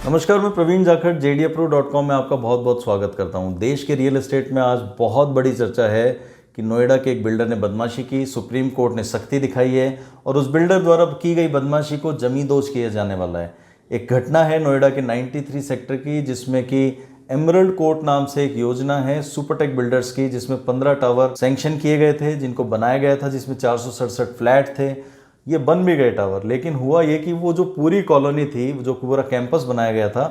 नमस्कार, मैं प्रवीण जाखड़ JDApro.com में आपका बहुत बहुत स्वागत करता हूं। देश के रियल एस्टेट में आज बहुत बड़ी चर्चा है कि नोएडा के एक बिल्डर ने बदमाशी की, सुप्रीम कोर्ट ने सख्ती दिखाई है और उस बिल्डर द्वारा की गई बदमाशी को जमींदोज किया जाने वाला है। एक घटना है नोएडा के 93 सेक्टर की, जिसमें कि एमरल्ड कोर्ट नाम से एक योजना है सुपरटेक बिल्डर्स की, जिसमें 15 टावर सैंक्शन किए गए थे, जिनको बनाया गया था, जिसमें 467 फ्लैट थे। ये बन भी गए टावर, लेकिन हुआ ये कि वो जो पूरी कॉलोनी थी, जो पूरा कैंपस बनाया गया था,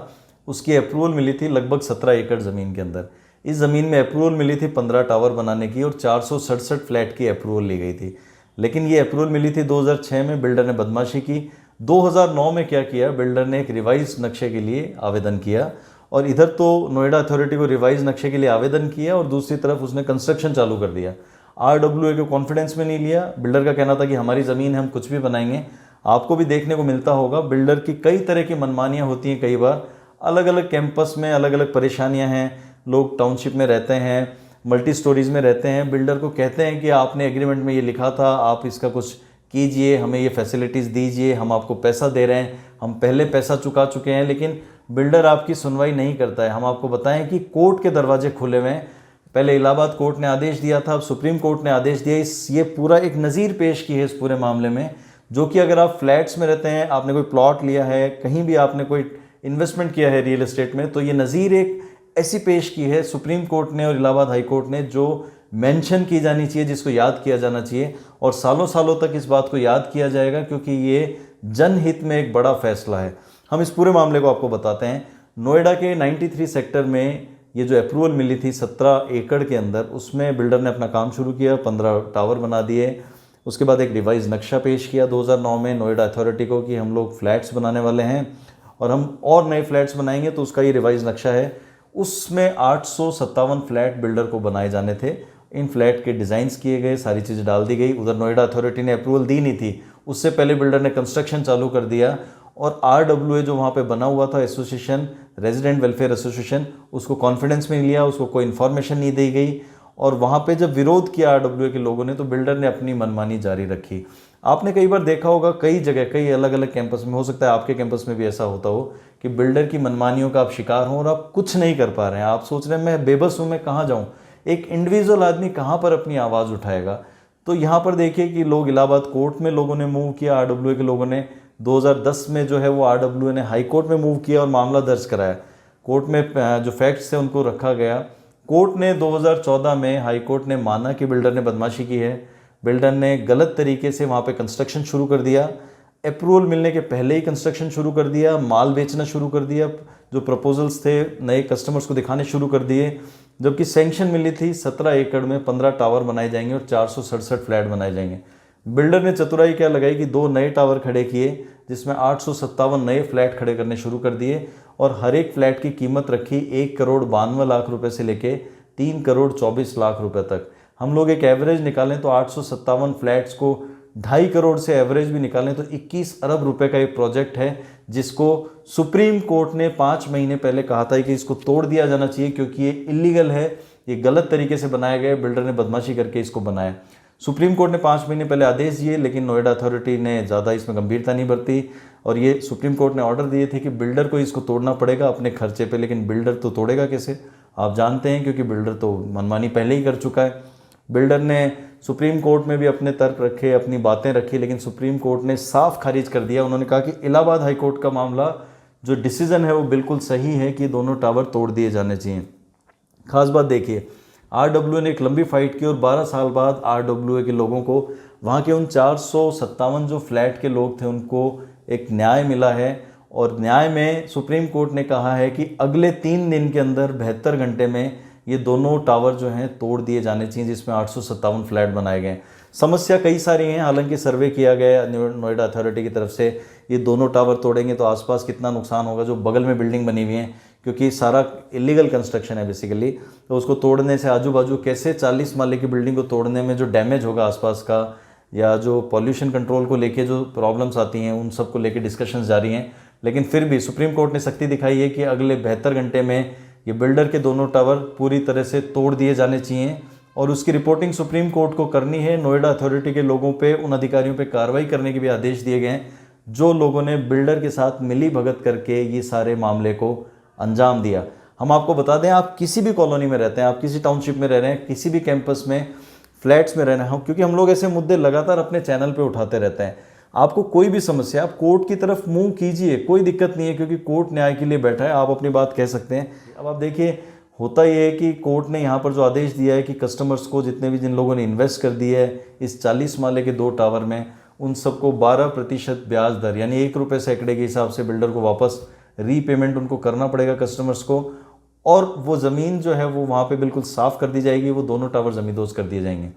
उसकी अप्रूवल मिली थी लगभग 17 एकड़ ज़मीन के अंदर। इस ज़मीन में अप्रूवल मिली थी 15 टावर बनाने की और 467 फ्लैट की अप्रूवल ली गई थी। लेकिन ये अप्रूवल मिली थी 2006 में। बिल्डर ने बदमाशी की। 2009 में क्या किया, बिल्डर ने एक रिवाइज नक्शे के लिए आवेदन किया और इधर तो नोएडा अथॉरिटी को रिवाइज नक्शे के लिए आवेदन किया और दूसरी तरफ उसने कंस्ट्रक्शन चालू कर दिया। RWA को कॉन्फिडेंस में नहीं लिया। बिल्डर का कहना था कि हमारी ज़मीन है, हम कुछ भी बनाएंगे। आपको भी देखने को मिलता होगा, बिल्डर की कई तरह की मनमानियाँ होती हैं। कई बार अलग अलग कैंपस में अलग अलग परेशानियाँ हैं। लोग टाउनशिप में रहते हैं, मल्टी स्टोरीज़ में रहते हैं, बिल्डर को कहते हैं कि आपने एग्रीमेंट में ये लिखा था, आप इसका कुछ कीजिए, हमें ये फैसिलिटीज़ दीजिए, हम आपको पैसा दे रहे हैं, हम पहले पैसा चुका चुके हैं। लेकिन बिल्डर आपकी सुनवाई नहीं करता है। हम आपको बताएं कि कोर्ट के दरवाजे खुले हुए हैं। पहले इलाहाबाद कोर्ट ने आदेश दिया था, अब सुप्रीम कोर्ट ने आदेश दिया। ये पूरा एक नज़ीर पेश की है इस पूरे मामले में, जो कि अगर आप फ्लैट्स में रहते हैं, आपने कोई प्लॉट लिया है, कहीं भी आपने कोई इन्वेस्टमेंट किया है रियल एस्टेट में, तो ये नज़ीर एक ऐसी पेश की है सुप्रीम कोर्ट ने और इलाहाबाद हाई कोर्ट ने, जो मेंशन की जानी चाहिए, जिसको याद किया जाना चाहिए और सालों सालों तक इस बात को याद किया जाएगा, क्योंकि ये जनहित में एक बड़ा फैसला है। हम इस पूरे मामले को आपको बताते हैं। नोएडा के 93 सेक्टर में ये जो अप्रूवल मिली थी 17 एकड़ के अंदर, उसमें बिल्डर ने अपना काम शुरू किया, 15 टावर बना दिए। उसके बाद एक रिवाइज नक्शा पेश किया 2009 में नोएडा अथॉरिटी को कि हम लोग फ्लैट्स बनाने वाले हैं और हम और नए फ्लैट्स बनाएंगे, तो उसका ये रिवाइज नक्शा है। उसमें 857 फ्लैट बिल्डर को बनाए जाने थे। इन फ्लैट के डिज़ाइंस किए गए, सारी चीज़ें डाल दी गई। उधर नोएडा अथॉरिटी ने अप्रूवल दी नहीं थी, उससे पहले बिल्डर ने कंस्ट्रक्शन चालू कर दिया और RWA जो वहाँ पे बना हुआ था, एसोसिएशन, रेजिडेंट वेलफेयर एसोसिएशन, उसको कॉन्फिडेंस में लिया, उसको कोई इन्फॉर्मेशन नहीं दी गई और वहाँ पे जब विरोध किया RWA के लोगों ने, तो बिल्डर ने अपनी मनमानी जारी रखी। आपने कई बार देखा होगा, कई जगह, कई अलग अलग कैंपस में, हो सकता है आपके कैंपस में भी ऐसा होता हो कि बिल्डर की मनमानियों का आप शिकार हो और आप कुछ नहीं कर पा रहे हैं। आप सोच रहे हैं मैं बेबस हूँ, मैं कहाँ जाऊँ, एक इंडिविजुअल आदमी कहाँ पर अपनी आवाज़ उठाएगा। तो यहाँ पर देखिए कि लोग इलाहाबाद कोर्ट में लोगों ने मूव किया, RWA के लोगों ने 2010 में जो है वो RWA ने हाई कोर्ट में मूव किया और मामला दर्ज कराया। कोर्ट में जो फैक्ट्स थे उनको रखा गया। कोर्ट ने 2014 में हाई कोर्ट ने माना कि बिल्डर ने बदमाशी की है। बिल्डर ने गलत तरीके से वहाँ पे कंस्ट्रक्शन शुरू कर दिया, अप्रूवल मिलने के पहले ही कंस्ट्रक्शन शुरू कर दिया, माल बेचना शुरू कर दिया, जो प्रपोजल्स थे नए कस्टमर्स को दिखाने शुरू कर दिए। जबकि सैंक्शन मिली थी 17 एकड़ में 15 टावर बनाए जाएंगे और 467 फ्लैट बनाए जाएंगे। बिल्डर ने चतुराई क्या लगाई कि 2 नए टावर खड़े किए, जिसमें 857 नए फ्लैट खड़े करने शुरू कर दिए और हर एक फ्लैट की कीमत रखी 1,92,00,000 रुपए से लेके 3,24,00,000 रुपए तक। हम लोग एक एवरेज निकालें तो 857 फ्लैट्स को 2.5 करोड़ से एवरेज भी निकालें तो 21 अरब रुपए का एक प्रोजेक्ट है, जिसको सुप्रीम कोर्ट ने 5 महीने पहले कहा था कि इसको तोड़ दिया जाना चाहिए, क्योंकि ये इलीगल है, ये गलत तरीके से बनाया गया, बिल्डर ने बदमाशी करके इसको बनाया। सुप्रीम कोर्ट ने 5 महीने पहले आदेश दिए, लेकिन नोएडा अथॉरिटी ने ज़्यादा इसमें गंभीरता नहीं बरती और ये सुप्रीम कोर्ट ने ऑर्डर दिए थे कि बिल्डर को इसको तोड़ना पड़ेगा अपने खर्चे पे। लेकिन बिल्डर तो तोड़ेगा कैसे, आप जानते हैं, क्योंकि बिल्डर तो मनमानी पहले ही कर चुका है। बिल्डर ने सुप्रीम कोर्ट में भी अपने तर्क रखे, अपनी बातें रखी, लेकिन सुप्रीम कोर्ट ने साफ खारिज कर दिया। उन्होंने कहा कि इलाहाबाद हाई कोर्ट का मामला जो डिसीजन है वो बिल्कुल सही है कि दोनों टावर तोड़ दिए जाने चाहिए। खास बात देखिए, RWA ने एक लंबी फाइट की और 12 साल बाद RWA के लोगों को, वहाँ के उन 457 जो फ्लैट के लोग थे, उनको एक न्याय मिला है और न्याय में सुप्रीम कोर्ट ने कहा है कि अगले 3 दिन के अंदर 72 घंटे में ये दोनों टावर जो हैं तोड़ दिए जाने चाहिए, जिसमें 857 फ्लैट बनाए गए। समस्या कई सारी हैं, हालांकि सर्वे किया गया नोएडा अथॉरिटी की तरफ से, ये दोनों टावर तोड़ेंगे तो आसपास कितना नुकसान होगा, जो बगल में बिल्डिंग बनी हुई है, क्योंकि सारा इलीगल कंस्ट्रक्शन है बेसिकली, तो उसको तोड़ने से आजू बाजू कैसे 40 माले की बिल्डिंग को तोड़ने में जो डैमेज होगा आसपास का, या जो पॉल्यूशन कंट्रोल को लेके जो प्रॉब्लम्स आती हैं, उन सब को लेके डिस्कशंस जारी हैं। लेकिन फिर भी सुप्रीम कोर्ट ने सख्ती दिखाई है कि अगले 72 घंटे में ये बिल्डर के दोनों टावर पूरी तरह से तोड़ दिए जाने चाहिए और उसकी रिपोर्टिंग सुप्रीम कोर्ट को करनी है। नोएडा अथॉरिटी के लोगों पे, उन अधिकारियों पे कार्रवाई करने के भी आदेश दिए गए हैं जो लोगों ने बिल्डर के साथ मिली भगत करके ये सारे मामले को अंजाम दिया। हम आपको बता दें, आप किसी भी कॉलोनी में रहते हैं, आप किसी टाउनशिप में रह रहे हैं, किसी भी कैंपस में, फ्लैट्स में रहना है, क्योंकि हम लोग ऐसे मुद्दे लगातार अपने चैनल पे उठाते रहते हैं। आपको कोई भी समस्या, आप कोर्ट की तरफ मुंह कीजिए, कोई दिक्कत नहीं है, क्योंकि कोर्ट न्याय के लिए बैठा है, आप अपनी बात कह सकते हैं। अब आप देखिए, होता ये है कि कोर्ट ने यहाँ पर जो आदेश दिया है कि कस्टमर्स को, जिन लोगों ने इन्वेस्ट कर दिया है इस 40 माले के 2 टावर में, उन सबको 12% ब्याज दर यानी 1 रुपये सैकड़े के हिसाब से बिल्डर को वापस रीपेमेंट उनको करना पड़ेगा कस्टमर्स को, और वो ज़मीन जो है वो वहाँ पे बिल्कुल साफ़ कर दी जाएगी, वो दोनों टावर ज़मींदोज़ कर दिए जाएंगे।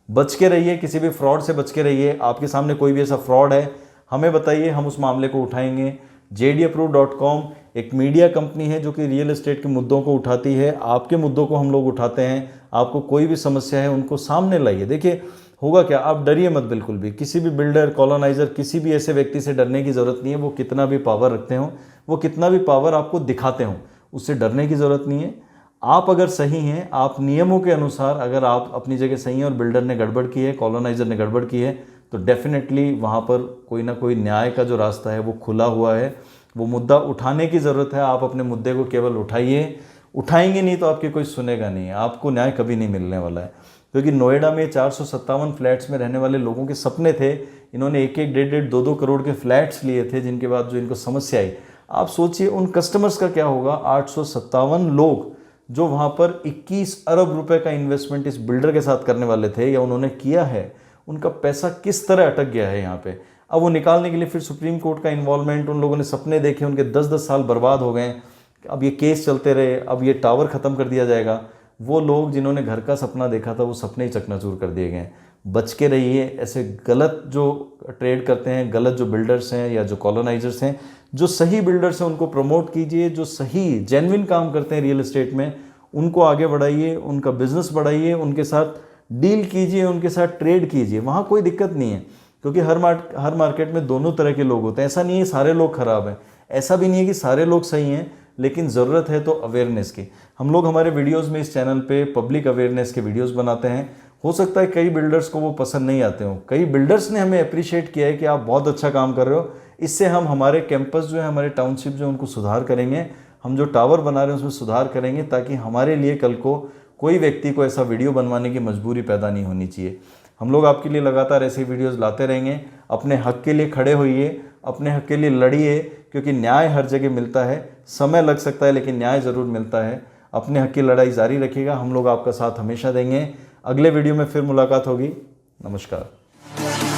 बच के रहिए, किसी भी फ्रॉड से बच के रहिए। आपके सामने कोई भी ऐसा फ्रॉड है, हमें बताइए, हम उस मामले को उठाएंगे। JDApproved.com एक मीडिया कंपनी है जो कि रियल एस्टेट के मुद्दों को उठाती है। आपके मुद्दों को हम लोग उठाते हैं। आपको कोई भी समस्या है उनको सामने लाइए। देखिए होगा क्या, आप डरिए मत बिल्कुल भी। किसी भी बिल्डर, कॉलोनाइजर, किसी भी ऐसे व्यक्ति से डरने की ज़रूरत नहीं है। वो कितना भी पावर रखते हो, वो कितना भी पावर आपको दिखाते हो, उससे डरने की ज़रूरत नहीं है। आप अगर सही हैं, आप नियमों के अनुसार अगर आप अपनी जगह सही हैं और बिल्डर ने गड़बड़ की है, कॉलोनाइजर ने गड़बड़ की है, तो डेफिनेटली वहाँ पर कोई ना कोई न्याय का जो रास्ता है वो खुला हुआ है। वो मुद्दा उठाने की ज़रूरत है। आप अपने मुद्दे को केवल उठाइए, उठाएंगे नहीं तो आपकी कोई सुनेगा नहीं, आपको न्याय कभी नहीं मिलने वाला है। क्योंकि नोएडा में 457 फ्लैट्स में रहने वाले लोगों के सपने थे। इन्होंने 1-1, 1.5-1.5, 2-2 करोड़ के फ्लैट्स लिए थे, जिनके बाद जो इनको समस्या आई, आप सोचिए उन कस्टमर्स का क्या होगा। 857 लोग जो वहाँ पर 21 अरब रुपए का इन्वेस्टमेंट इस बिल्डर के साथ करने वाले थे या उन्होंने किया है, उनका पैसा किस तरह अटक गया है यहाँ पे। अब वो निकालने के लिए फिर सुप्रीम कोर्ट का इन्वॉल्वमेंट, उन लोगों ने सपने देखे, उनके 10-10 साल बर्बाद हो गए। अब ये केस चलते रहे, अब ये टावर ख़त्म कर दिया जाएगा। वो लोग जिन्होंने घर का सपना देखा था, वो सपने ही चकनाचूर कर दिए गए। बच के रहिए ऐसे गलत जो ट्रेड करते हैं, गलत जो बिल्डर्स हैं या जो कॉलोनाइजर्स हैं। जो सही बिल्डर्स हैं उनको प्रमोट कीजिए, जो सही जेन्युइन काम करते हैं रियल एस्टेट में उनको आगे बढ़ाइए, उनका बिजनेस बढ़ाइए, उनके साथ डील कीजिए, उनके साथ ट्रेड कीजिए। वहाँ कोई दिक्कत नहीं है, क्योंकि हर मार्केट में दोनों तरह के लोग होते हैं। ऐसा नहीं है सारे लोग ख़राब हैं, ऐसा भी नहीं है कि सारे लोग सही हैं, लेकिन ज़रूरत है तो अवेयरनेस की। हम लोग हमारे वीडियोस में इस चैनल पे पब्लिक अवेयरनेस के वीडियोस बनाते हैं। हो सकता है कई बिल्डर्स को वो पसंद नहीं आते हों। कई बिल्डर्स ने हमें अप्रिशिएट किया है कि आप बहुत अच्छा काम कर रहे हो। इससे हम हमारे कैंपस जो है, हमारे टाउनशिप जो है, उनको सुधार करेंगे। हम जो टावर बना रहे हैं उसमें सुधार करेंगे, ताकि हमारे लिए कल को कोई व्यक्ति को ऐसा वीडियो बनवाने की मजबूरी पैदा नहीं होनी चाहिए। हम लोग आपके लिए लगातार ऐसे वीडियोस लाते रहेंगे। अपने हक के लिए खड़े होइए, अपने हक के लिए लड़िए, क्योंकि न्याय हर जगह मिलता है। समय लग सकता है लेकिन न्याय ज़रूर मिलता है। अपने हक की लड़ाई जारी रखिएगा, हम लोग आपका साथ हमेशा देंगे। अगले वीडियो में फिर मुलाकात होगी। नमस्कार।